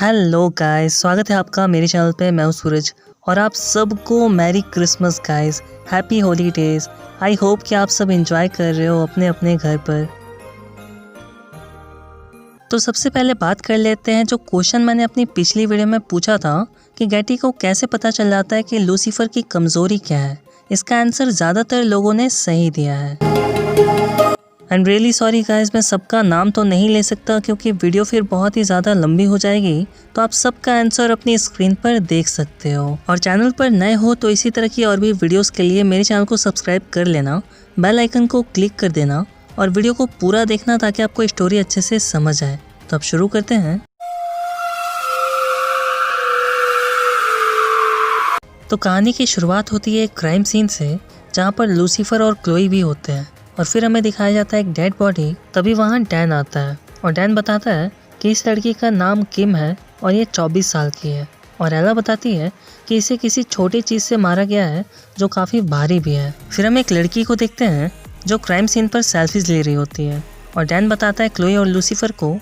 Hello guys, स्वागत है आपका मेरे चैनल पे। मैं हूं सूरज और आप सबको merry Christmas guys, happy holidays. I hope कि आप सब एंजॉय कर रहे हो अपने अपने घर पर। तो सबसे पहले बात कर लेते हैं जो क्वेश्चन मैंने अपनी पिछली वीडियो में पूछा था कि गेटी को कैसे पता चल जाता है कि लूसीफर की कमज़ोरी क्या है। इसका आंसर ज़्यादातर लोगों ने सही दिया है। एंड रियली सॉरी गाइस, मैं सबका नाम तो नहीं ले सकता क्योंकि वीडियो फिर बहुत ही ज़्यादा लंबी हो जाएगी। तो आप सबका आंसर अपनी स्क्रीन पर देख सकते हो। और चैनल पर नए हो तो इसी तरह की और भी वीडियोस के लिए मेरे चैनल को सब्सक्राइब कर लेना, बेल आइकन को क्लिक कर देना और वीडियो को पूरा देखना ताकि आपको स्टोरी अच्छे से समझ आए। तो अब शुरू करते हैं। तो कहानी की शुरुआत होती है एक क्राइम सीन से, जहाँ पर लूसीफर और क्लोई भी होते हैं और फिर हमें दिखाया जाता है एक डेड बॉडी। तभी वहाँ डैन आता है और डैन बताता है कि इस लड़की का नाम किम है और ये 24 साल की है। और एला बताती है कि इसे किसी छोटी चीज़ से मारा गया है जो काफ़ी भारी भी है। फिर हम एक लड़की को देखते हैं जो क्राइम सीन पर सेल्फीज ले रही होती है और डैन बताता है क्लोई और लूसीफर को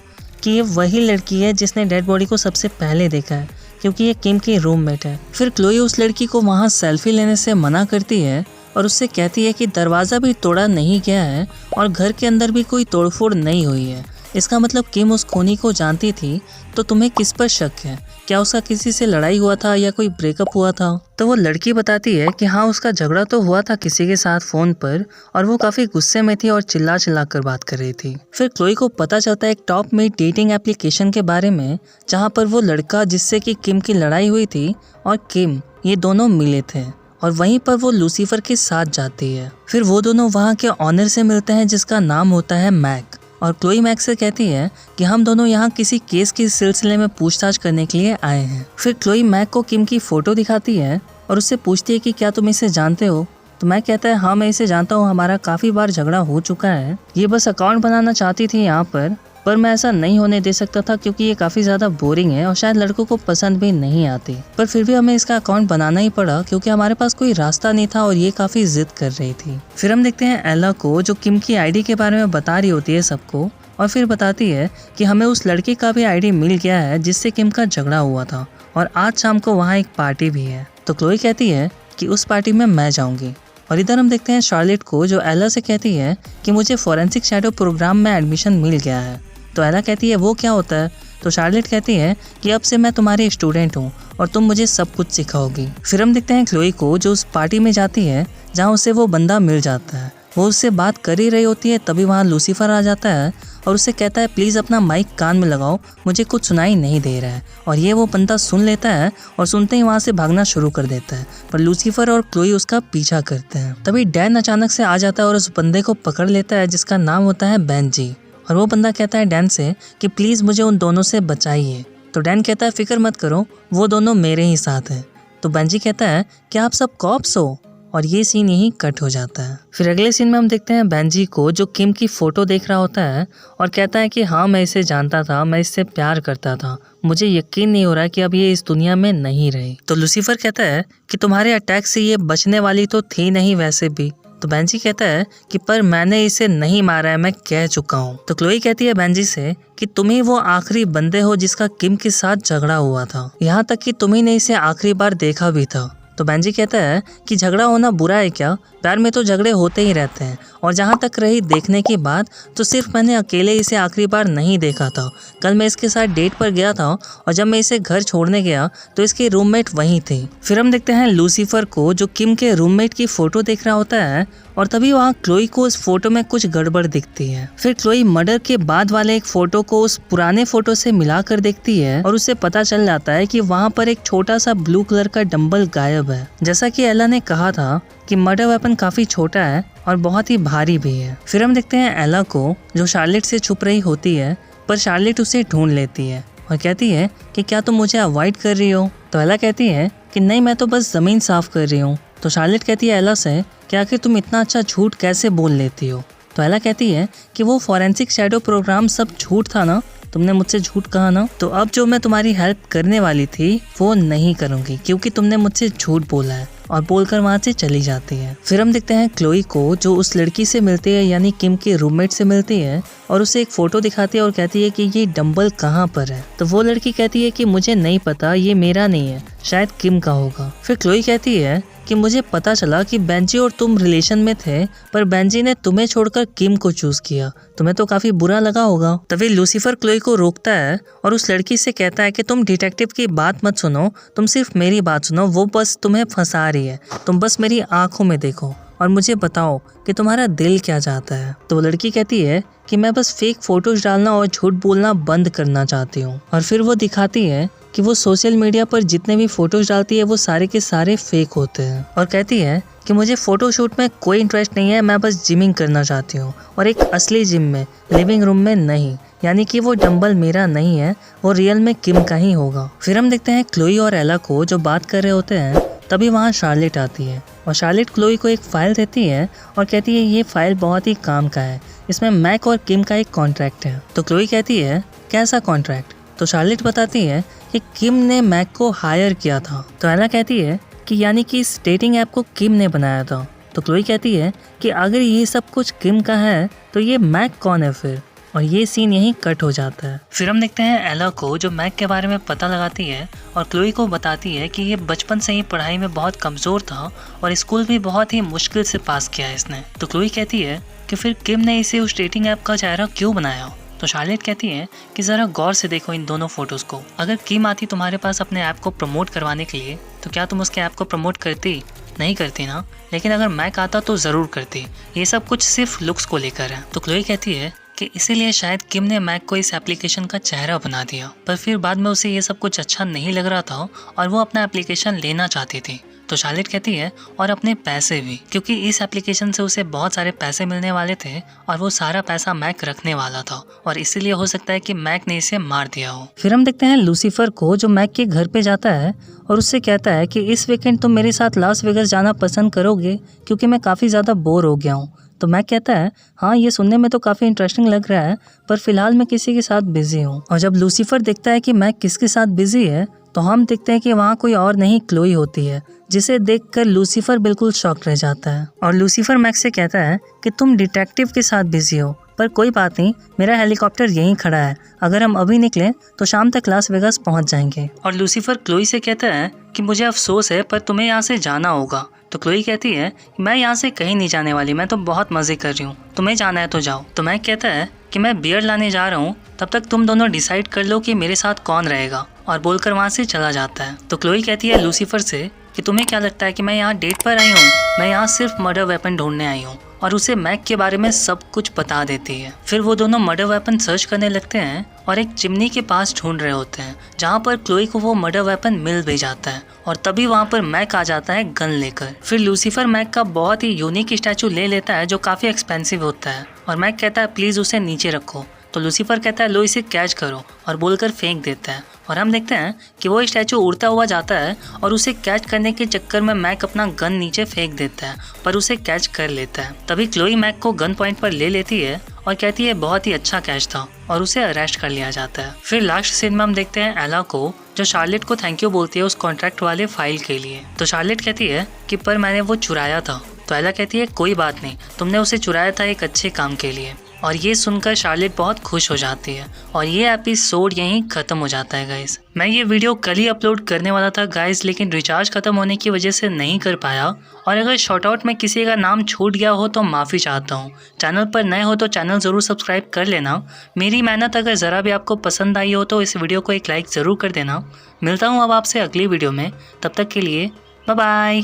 कि ये वही लड़की है जिसने डेड बॉडी को सबसे पहले देखा है, क्योंकि ये किम की रूममेट है। फिर क्लोई उस लड़की को वहाँ सेल्फी लेने से मना करती है और उससे कहती है कि दरवाज़ा भी तोड़ा नहीं गया है और घर के अंदर भी कोई तोड़फोड़ नहीं हुई है। इसका मतलब किम उस खूनी को जानती थी। तो तुम्हें किस पर शक है? क्या उसका किसी से लड़ाई हुआ था या कोई ब्रेकअप हुआ था? तो वो लड़की बताती है कि हाँ, उसका झगड़ा तो हुआ था किसी के साथ फ़ोन पर और वो काफ़ी गुस्से में थी और चिल्ला चिल्ला कर बात कर रही थी। फिर क्लोई को पता चलता है एक टॉप में डेटिंग एप्लीकेशन के बारे में, जहाँ पर वो लड़का जिससे कि किम की लड़ाई हुई थी और किम, ये दोनों मिले थे और वहीं पर वो लूसीफर के साथ जाती है। फिर वो दोनों वहाँ के ऑनर से मिलते हैं जिसका नाम होता है मैक। और क्लोई मैक से कहती है कि हम दोनों यहाँ किसी केस के सिलसिले में पूछताछ करने के लिए आए हैं। फिर क्लोई मैक को किम की फ़ोटो दिखाती है और उससे पूछती है कि क्या तुम इसे जानते हो? तो मैक कहता है हाँ, मैं इसे जानता हूँ, हमारा काफ़ी बार झगड़ा हो चुका है। ये बस अकाउंट बनाना चाहती थी यहाँ पर मैं ऐसा नहीं होने दे सकता था क्योंकि ये काफ़ी ज़्यादा बोरिंग है और शायद लड़कों को पसंद भी नहीं आती। पर फिर भी हमें इसका अकाउंट बनाना ही पड़ा क्योंकि हमारे पास कोई रास्ता नहीं था और ये काफ़ी जिद कर रही थी। फिर हम देखते हैं एला को जो किम की आईडी के बारे में बता रही होती है सबको और फिर बताती है कि हमें उस लड़के का भी आईडी मिल गया है जिससे किम का झगड़ा हुआ था और आज शाम को वहाँ एक पार्टी भी है। तो क्लोई कहती है कि उस पार्टी में मैं जाऊँगी। और इधर हम देखते हैं शार्लेट को जो एला से कहती है कि मुझे फॉरेंसिक शैडो प्रोग्राम में एडमिशन मिल गया है। तो एला कहती है वो क्या होता है? तो शार्लेट कहती है कि अब से मैं तुम्हारी स्टूडेंट हूँ और तुम मुझे सब कुछ सिखाओगी। फिर हम देखते हैं क्लोई को जो उस पार्टी में जाती है जहाँ उसे वो बंदा मिल जाता है। वो उससे बात कर ही रही होती है, तभी वहाँ लूसीफर आ जाता है और उससे कहता है प्लीज़ अपना माइक कान में लगाओ, मुझे कुछ सुनाई नहीं दे रहा है। और ये वो बंदा सुन लेता है और सुनते ही वहाँ से भागना शुरू कर देता है, पर लूसीफर और क्लोई उसका पीछा करते हैं। तभी डैन अचानक से आ जाता है और उस बंदे को पकड़ लेता है जिसका नाम होता है बेंजी। और वो बंदा कहता है डैन से कि प्लीज़ मुझे उन दोनों से बचाइए। तो डैन कहता है फिक्र मत करो, वो दोनों मेरे ही साथ हैं। तो बेंजी कहता है कि आप सब कॉप्स हो, और ये सीन यहीं कट हो जाता है। फिर अगले सीन में हम देखते हैं बेंजी को जो किम की फ़ोटो देख रहा होता है और कहता है कि हाँ, मैं इसे जानता था, मैं इससे प्यार करता था, मुझे यकीन नहीं हो रहा कि अब ये इस दुनिया में नहीं रही। तो लूसीफर कहता है कि तुम्हारे अटैक से ये बचने वाली तो थी नहीं वैसे भी। तो बेंजी कहता है कि पर मैंने इसे नहीं मारा है, मैं कह चुका हूँ। तो क्लोई कहती है बेंजी से कि तुम ही वो आखिरी बंदे हो जिसका किम के साथ झगड़ा हुआ था, यहाँ तक कि तुम ही ने इसे आखिरी बार देखा भी था। तो बेंजी कहता है कि झगड़ा होना बुरा है क्या? प्यार में तो झगड़े होते ही रहते हैं। और जहाँ तक रही देखने की बात, तो सिर्फ मैंने अकेले इसे आखिरी बार नहीं देखा था। कल मैं इसके साथ डेट पर गया था और जब मैं इसे घर छोड़ने गया तो इसकी रूममेट वहीं थी। फिर हम देखते हैं लूसीफर को जो किम के रूममेट की फ़ोटो देख रहा होता है और तभी वहाँ क्लोई को उस फोटो में कुछ गड़बड़ दिखती है। फिर क्लोई मर्डर के बाद वाले एक फ़ोटो को उस पुराने फ़ोटो से मिलाकर देखती है और उसे पता चल जाता है कि वहाँ पर एक छोटा सा ब्लू कलर का डंबल गायब है। जैसा कि एला ने कहा था कि मर्डर वेपन काफ़ी छोटा है और बहुत ही भारी भी है। फिर हम देखते हैं एला को जो शार्लेट से छुप रही होती है, पर शार्लेट उसे ढूंढ लेती है और कहती है कि क्या तुम मुझे अवॉइड कर रही हो? तो एला कहती है कि नहीं, मैं तो बस ज़मीन साफ कर रही हूँ। तो शार्लेट कहती है एला से कि आखिर तुम इतना अच्छा झूठ कैसे बोल लेती हो? तो एला कहती है कि वो फॉरेंसिक शैडो प्रोग्राम सब झूठ था ना, तुमने मुझसे झूठ कहा ना, तो अब जो मैं तुम्हारी हेल्प करने वाली थी वो नहीं करूँगी क्योंकि तुमने मुझसे झूठ बोला है। और बोलकर वहाँ से चली जाती है। फिर हम देखते हैं क्लोई को जो उस लड़की से मिलती है यानी किम के रूममेट से मिलती है और उसे एक फोटो दिखाती है और कहती है कि ये डंबल कहाँ पर है। तो वो लड़की कहती है कि मुझे नहीं पता, ये मेरा नहीं है, शायद किम का होगा। फिर क्लोई कहती है कि मुझे पता चला कि बेंजी और तुम रिलेशन में थे, पर बेंजी ने तुम्हें छोड़कर किम को चूज किया, तुम्हें तो काफी बुरा लगा होगा। तभी लूसीफर क्लोई को रोकता है और उस लड़की से कहता है कि तुम डिटेक्टिव की बात मत सुनो, तुम सिर्फ मेरी बात सुनो, वो बस तुम्हें फंसा रही है, तुम बस मेरी आंखों में देखो और मुझे बताओ कि तुम्हारा दिल क्या चाहता है। तो वो लड़की कहती है कि मैं बस फेक फोटोज डालना और झूठ बोलना बंद करना चाहती हूँ। और फिर वो दिखाती है कि वो सोशल मीडिया पर जितने भी फोटोज डालती है वो सारे के सारे फेक होते हैं और कहती है कि मुझे फोटोशूट में कोई इंटरेस्ट नहीं है, मैं बस जिमिंग करना चाहती हूँ और एक असली जिम में, लिविंग रूम में नहीं, यानी कि वो डंबल मेरा नहीं है, वो रियल में किम का ही होगा। फिर हम देखते हैं क्लोई और एला को जो बात कर रहे होते हैं। तभी वहाँ शार्लेट आती है और शार्लेट क्लोई को एक फाइल देती है और कहती है ये फाइल बहुत ही काम का है, इसमें मैक और किम का एक कॉन्ट्रैक्ट है। तो क्लोई कहती है कैसा कॉन्ट्रैक्ट? तो शार्लेट बताती है कि किम ने मैक को हायर किया था। तो एला कहती है कि यानी कि इस डेटिंग ऐप को किम ने बनाया था। तो क्लोई कहती है कि अगर ये सब कुछ किम का है तो ये मैक कौन है फिर? और ये सीन यहीं कट हो जाता है। फिर हम देखते हैं एला को जो मैक के बारे में पता लगाती है और क्लोई को बताती है कि ये बचपन से ही पढ़ाई में बहुत कमज़ोर था और स्कूल भी बहुत ही मुश्किल से पास किया है इसने। तो क्लोई कहती है कि फिर किम ने इसे उस डेटिंग ऐप का चेहरा क्यों बनाया? तो शार्लेट कहती है कि ज़रा गौर से देखो इन दोनों फोटोज़ को, अगर किम आती तुम्हारे पास अपने ऐप को प्रमोट करवाने के लिए तो क्या तुम उसके ऐप को प्रमोट करती? नहीं करती ना, लेकिन अगर मैक आता तो ज़रूर करती। ये सब कुछ सिर्फ लुक्स को लेकर है। तो क्लोई कहती है कि इसीलिए शायद किम ने मैक को इस एप्लीकेशन का चेहरा बना दिया, पर फिर बाद में उसे ये सब कुछ अच्छा नहीं लग रहा था और वो अपना एप्लीकेशन लेना चाहती थी। तो शार्लेट कहती है और अपने पैसे भी, क्योंकि इस एप्लीकेशन से उसे बहुत सारे पैसे मिलने वाले थे और वो सारा पैसा मैक रखने वाला था और इसीलिए हो सकता है कि मैक ने इसे मार दिया हो। फिर हम देखते हैं लूसीफर को जो मैक के घर पे जाता है और उससे कहता है कि इस वीकेंड तुम मेरे साथ लास वेगास जाना पसंद करोगे क्योंकि मैं काफ़ी ज़्यादा बोर हो गया हूँ। तो मैक कहता है हाँ, ये सुनने में तो काफ़ी इंटरेस्टिंग लग रहा है, पर फिलहाल मैं किसी के साथ बिजी हूँ। और जब लूसीफर देखता है कि मैक किसके साथ बिजी है तो हम देखते हैं कि वहाँ कोई और नहीं क्लोई होती है, जिसे देखकर लूसीफर बिल्कुल शॉक रह जाता है। और लूसीफर मैक से कहता है कि तुम डिटेक्टिव के साथ बिजी हो, पर कोई बात नहीं, मेरा हेलीकॉप्टर यहीं खड़ा है, अगर हम अभी निकलें तो शाम तक लास वेगास पहुंच जाएंगे। और लूसीफर क्लोई से कहता है कि मुझे अफसोस है पर तुम्हें यहाँ से जाना होगा। तो क्लोई कहती है मैं यहाँ से कहीं नहीं जाने वाली, मैं तो बहुत मज़े कर रही हूँ, तुम्हें जाना है तो जाओ। तो मैक कहता है कि मैं बियर लाने जा रहा हूँ, तब तक तुम दोनों डिसाइड कर लो कि मेरे साथ कौन रहेगा, और बोलकर वहाँ से चला जाता है। तो क्लोई कहती है लूसीफर से कि तुम्हें क्या लगता है कि मैं यहाँ डेट पर आई हूँ? मैं यहाँ सिर्फ मर्डर वेपन ढूंढने आई हूँ। और उसे मैक के बारे में सब कुछ बता देती है। फिर वो दोनों मर्डर वेपन सर्च करने लगते हैं और एक चिमनी के पास ढूंढ रहे होते हैं, जहाँ पर क्लोई को वो मर्डर वेपन मिल भी जाता है। और तभी वहाँ पर मैक आ जाता है गन लेकर। फिर लूसीफर मैक का बहुत ही यूनिक स्टैचू ले लेता है जो काफ़ी एक्सपेंसिव होता है और मैक कहता है प्लीज़ उसे नीचे रखो। तो लूसीफर कहता है लो इसे कैच करो, और बोलकर फेंक देता है। और हम देखते हैं कि वो स्टैचू उड़ता हुआ जाता है और उसे कैच करने के चक्कर में मैक अपना गन नीचे फेंक देता है, पर उसे कैच कर लेता है। तभी क्लोई मैक को गन पॉइंट पर ले लेती है और कहती है बहुत ही अच्छा कैच था, और उसे अरेस्ट कर लिया जाता है। फिर लास्ट सीन में हम देखते हैं एला को जो शार्लेट को थैंक यू बोलती है उस कॉन्ट्रैक्ट वाले फाइल के लिए। तो शार्लेट कहती है कि पर मैंने वो चुराया था। तो एला कहती है कोई बात नहीं, तुमने उसे चुराया था एक अच्छे काम के लिए। और ये सुनकर शार्लेट बहुत खुश हो जाती है और ये एपिसोड यहीं ख़त्म हो जाता है गाइस। मैं ये वीडियो कल ही अपलोड करने वाला था गाइस, लेकिन रिचार्ज ख़त्म होने की वजह से नहीं कर पाया। और अगर शॉर्ट आउट में किसी का नाम छूट गया हो तो माफ़ी चाहता हूँ। चैनल पर नए हो तो चैनल ज़रूर सब्सक्राइब कर लेना। मेरी मेहनत अगर ज़रा भी आपको पसंद आई हो तो इस वीडियो को एक लाइक ज़रूर कर देना। मिलता हूँ अब आपसे अगली वीडियो में, तब तक के लिए बाय बाय।